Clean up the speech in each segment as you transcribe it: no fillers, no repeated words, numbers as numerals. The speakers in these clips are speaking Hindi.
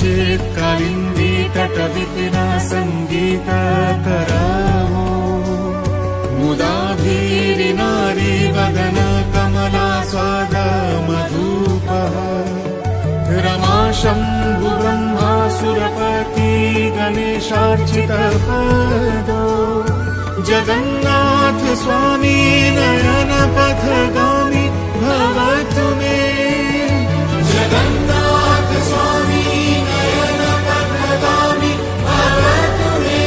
चेत् कालिन्दी तटविपिना सङ्गीत करावो मुदाभीरिनारी वदन कमला स्वाद मधुपः रमा शम्भु ब्रह्मासुरपति गणेशार्चितपदो जगन्नाथ स्वामी नयन पथगामी भवतु मे जगन्नाथ स्वामी नयन पथगामी भवतु मे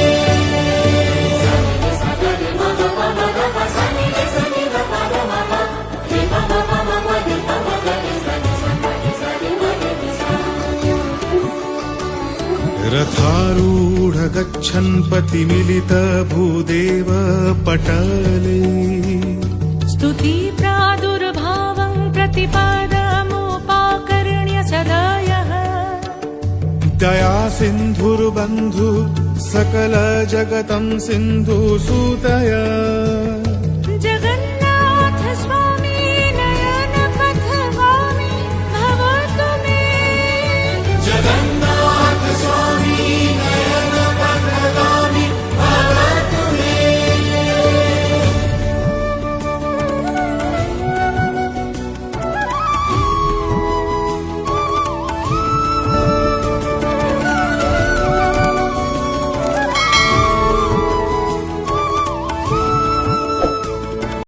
रथारूढ गच्छन् पतिमिलित भूदेव पटले स्तुति प्रादुर्भावं प्रतिपादमुपाकर्ण्य सदयः दया सिन्धुर्बन्धु सकल जगतं सिन्धु सूतय